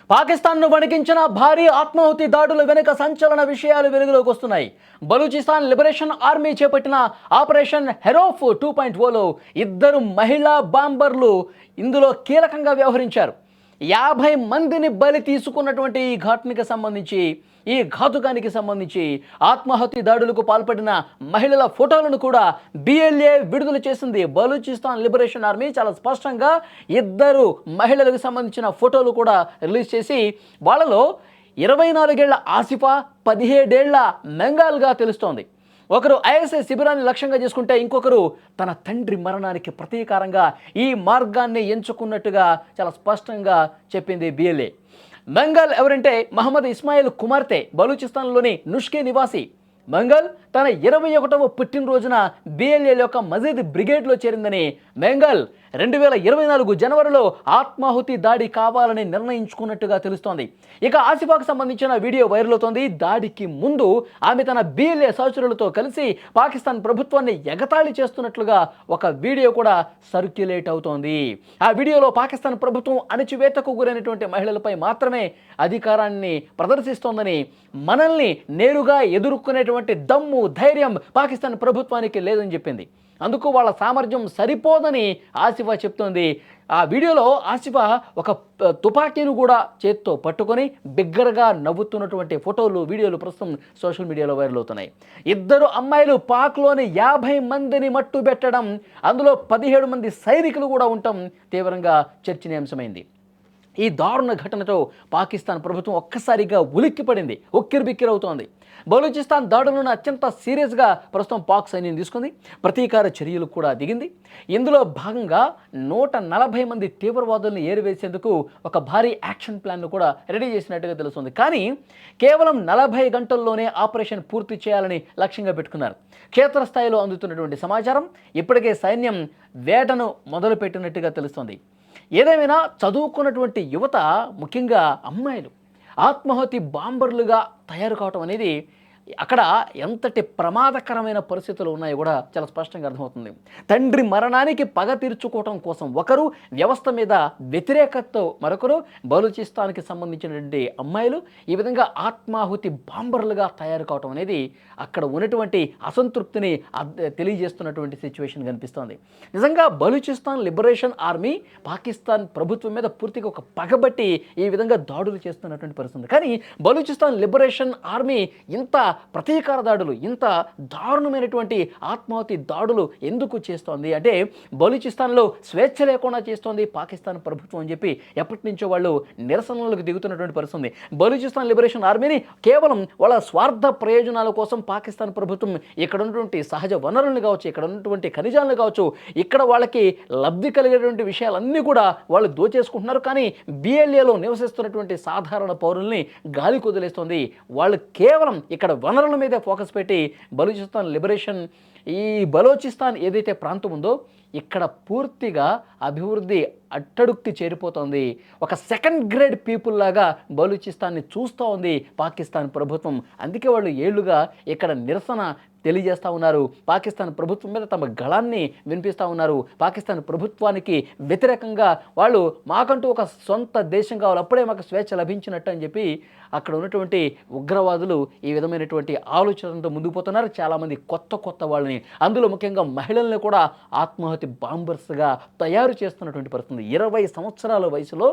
పాకిస్తాన్ను వణికించిన భారీ ఆత్మాహుతి దాడుల వెనుక సంచలన విషయాలు వెలుగులోకి వస్తున్నాయి. బలూచిస్తాన్ లిబరేషన్ ఆర్మీ చేపట్టిన ఆపరేషన్ హెరోఫ్ 2.0లో ఇద్దరు మహిళా బాంబర్లు ఇందులో కీలకంగా వ్యవహరించారు. 50 మందిని బలి తీసుకున్నటువంటి ఈ ఘాతుకానికి సంబంధించి ఆత్మాహుతి దాడులకు పాల్పడిన మహిళల ఫోటోలను కూడా బిఎల్ఏ విడుదల చేసింది. బలూచిస్తాన్ లిబరేషన్ ఆర్మీ చాలా స్పష్టంగా ఇద్దరు మహిళలకు సంబంధించిన ఫోటోలు కూడా రిలీజ్ చేసి వాళ్ళలో 24 ఏళ్ల ఆసిఫా, 17 ఏళ్ల మెంగాల్గా తెలుస్తోంది. ఒకరు ఐఎస్ఐ శిబిరాన్ని లక్ష్యంగా చేసుకుంటే ఇంకొకరు తన తండ్రి మరణానికి ప్రతీకారంగా ఈ మార్గాన్ని ఎంచుకున్నట్టుగా చాలా స్పష్టంగా చెప్పింది బిఎల్ఏ. మెంగల్ ఎవరంటే మహమ్మద్ ఇస్మాయిల్ కుమార్తె, బలూచిస్తాన్లోని నుష్కే నివాసి. మెంగల్ తన 21వ పుట్టినరోజున బిఎల్ఏ యొక్క మజీద్ బ్రిగేడ్లో చేరిందని, మెంగల్ 2024 జనవరిలో ఆత్మాహుతి దాడి కావాలని నిర్ణయించుకున్నట్టుగా తెలుస్తోంది. ఇక ఆసిఫాకు సంబంధించిన వీడియో వైరల్ అవుతోంది. దాడికి ముందు ఆమె తన బిఎల్ఏ సహచరులతో కలిసి పాకిస్తాన్ ప్రభుత్వాన్ని ఎగతాళి చేస్తున్నట్లుగా ఒక వీడియో కూడా సర్క్యులేట్ అవుతోంది. ఆ వీడియోలో పాకిస్తాన్ ప్రభుత్వం అణచివేతకు గురైనటువంటి మహిళలపై మాత్రమే అధికారాన్ని ప్రదర్శిస్తోందని, మనల్ని నేరుగా ఎదుర్కొనేటువంటి దమ్ము, ధైర్యం పాకిస్తాన్ ప్రభుత్వానికి లేదని చెప్పింది. అందుకు వాళ్ళ సామర్థ్యం సరిపోదని ఆసిఫా చెప్తోంది. ఆ వీడియోలో ఆసిఫా ఒక తుపాకీని కూడా చేత్తో పట్టుకొని బిగ్గరగా నవ్వుతున్నటువంటి ఫోటోలు, వీడియోలు ప్రస్తుతం సోషల్ మీడియాలో వైరల్ అవుతున్నాయి. ఇద్దరు అమ్మాయిలు పాక్లోని 50 మందిని మట్టు పెట్టడం, అందులో 17 మంది సైనికులు కూడా ఉండటం తీవ్రంగా చర్చనీయాంశమైంది. ఈ దారుణ ఘటనతో పాకిస్తాన్ ప్రభుత్వం ఒక్కసారిగా ఉలిక్కిపడింది, ఉక్కిరిబిక్కిరవుతోంది. బలూచిస్తాన్ దాడులను అత్యంత సీరియస్గా ప్రస్తుతం పాక్ సైన్యం తీసుకుంది. ప్రతీకార చర్యలు కూడా దిగింది. ఇందులో భాగంగా 140 మంది తీవ్రవాదులను ఏరివేసేందుకు ఒక భారీ యాక్షన్ ప్లాన్ను కూడా రెడీ చేసినట్టుగా తెలుస్తుంది. కానీ కేవలం 40 గంటల్లోనే ఆపరేషన్ పూర్తి చేయాలని లక్ష్యంగా పెట్టుకున్నారు. క్షేత్రస్థాయిలో అందుతున్నటువంటి సమాచారం ఇప్పటికే సైన్యం వేటను మొదలుపెట్టినట్టుగా తెలుస్తుంది. ఏదేమైనా చదువుకున్నటువంటి యువత, ముఖ్యంగా అమ్మాయిలు ఆత్మాహుతి బాంబర్లుగా తయారు కావటం అనేది అక్కడ ఎంతటి ప్రమాదకరమైన పరిస్థితులు ఉన్నాయో కూడా చాలా స్పష్టంగా అర్థమవుతుంది. తండ్రి మరణానికి పగ తీర్చుకోవటం కోసం ఒకరు, వ్యవస్థ మీద వ్యతిరేకతతో మరొకరు, బలూచిస్తాన్కి సంబంధించినటువంటి అమ్మాయిలు ఈ విధంగా ఆత్మాహుతి బాంబర్లుగా తయారు కావటం అనేది అక్కడ ఉన్నటువంటి అసంతృప్తిని తెలియజేస్తున్నటువంటి సిచ్యువేషన్ కనిపిస్తోంది. నిజంగా బలూచిస్తాన్ లిబరేషన్ ఆర్మీ పాకిస్తాన్ ప్రభుత్వం మీద పూర్తిగా ఒక పగబట్టి ఈ విధంగా దాడులు చేస్తున్నటువంటి పరిస్థితి. కానీ బలూచిస్తాన్ లిబరేషన్ ఆర్మీ ఇంత ప్రతీకార దాడులు, ఇంత దారుణమైనటువంటి ఆత్మాహుతి దాడులు ఎందుకు చేస్తోంది అంటే, బలూచిస్తాన్లో స్వేచ్ఛ లేకుండా చేస్తోంది పాకిస్తాన్ ప్రభుత్వం అని చెప్పి ఎప్పటి నుంచో వాళ్ళు నిరసనలకు దిగుతున్నటువంటి పరిస్థితి. బలూచిస్తాన్ లిబరేషన్ ఆర్మీని కేవలం వాళ్ళ స్వార్థ ప్రయోజనాల కోసం పాకిస్తాన్ ప్రభుత్వం ఇక్కడ ఉన్నటువంటి సహజ వనరులను కావచ్చు, ఇక్కడ ఉన్నటువంటి ఖనిజాలను కావచ్చు, ఇక్కడ వాళ్ళకి లబ్ధి కలిగేటువంటి విషయాలన్నీ కూడా వాళ్ళు దోచేసుకుంటున్నారు. కానీ బిఎల్ఏలో నివసిస్తున్నటువంటి సాధారణ పౌరుల్ని గాలి కుదిలేస్తుంది. వాళ్ళు కేవలం ఇక్కడ వనరుల మీదే ఫోకస్ పెట్టి ఈ బలూచిస్తాన్ ఏదైతే ప్రాంతం ఉందో ఇక్కడ పూర్తిగా అభివృద్ధి అట్టడుక్కి చేరిపోతుంది. ఒక సెకండ్ గ్రేడ్ పీపుల్ లాగా బలూచిస్తాన్ని చూస్తూ ఉంది పాకిస్తాన్ ప్రభుత్వం. అందుకే వాళ్ళు ఏళ్లుగా ఇక్కడ నిరసన తెలియజేస్తూ ఉన్నారు. పాకిస్తాన్ ప్రభుత్వం మీద తమ గళాన్ని వినిపిస్తూ ఉన్నారు. పాకిస్తాన్ ప్రభుత్వానికి వ్యతిరేకంగా వాళ్ళు మాకంటూ ఒక సొంత దేశం కావాలి, అప్పుడే మాకు స్వేచ్ఛ లభించినట్టు అని చెప్పి అక్కడ ఉన్నటువంటి ఉగ్రవాదులు ఈ విధమైనటువంటి ఆలోచనలతో ముందుకు పోతున్నారు. చాలామంది కొత్త వాళ్ళని, అందులో ముఖ్యంగా మహిళల్ని కూడా ఆత్మాహుతి బాంబర్స్గా తయారు చేస్తున్నటువంటి పరిస్థితి. 20 సంవత్సరాల వయసులో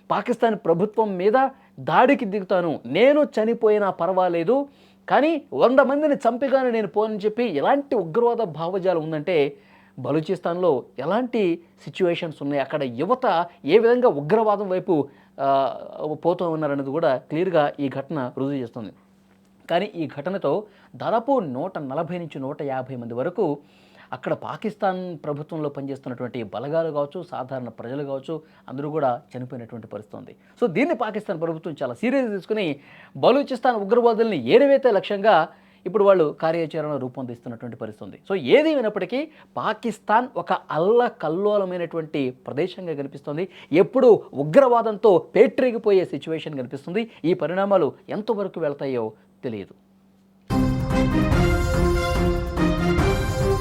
పాకిస్తాన్ ప్రభుత్వం మీద దాడికి దిగుతాను, నేను చనిపోయినా పర్వాలేదు, కానీ 100 మందిని చంపిగానే నేను పోనని చెప్పి ఎలాంటి ఉగ్రవాద భావజాలం ఉందంటే బలూచిస్తాన్లో ఎలాంటి సిచ్యువేషన్స్ ఉన్నాయి, అక్కడ యువత ఏ విధంగా ఉగ్రవాదం వైపు పోతూ ఉన్నారనేది కూడా క్లియర్గా ఈ ఘటన రుజువు చేస్తుంది. కానీ ఈ ఘటనతో దాదాపు 140 నుంచి 150 మంది వరకు అక్కడ పాకిస్తాన్ ప్రభుత్వంలో పనిచేస్తున్నటువంటి బలగాలు కావచ్చు, సాధారణ ప్రజలు కావచ్చు, అందరూ కూడా చనిపోయినటువంటి పరిస్థితి ఉంది. సో దీన్ని పాకిస్తాన్ ప్రభుత్వం చాలా సీరియస్ తీసుకుని బలూచిస్తాన్ ఉగ్రవాదుల్ని ఏరివేతే లక్ష్యంగా ఇప్పుడు వాళ్ళు కార్యాచరణ రూపొందిస్తున్నటువంటి పరిస్థితి ఉంది. సో ఏది అయినప్పటికీ పాకిస్తాన్ ఒక అల్లకల్లోలమైనటువంటి ప్రదేశంగా కనిపిస్తుంది. ఎప్పుడు ఉగ్రవాదంతో పేట్రేగిపోయే సిచ్యువేషన్ కనిపిస్తుంది. ఈ పరిణామాలు ఎంతవరకు వెళ్తాయో తెలియదు.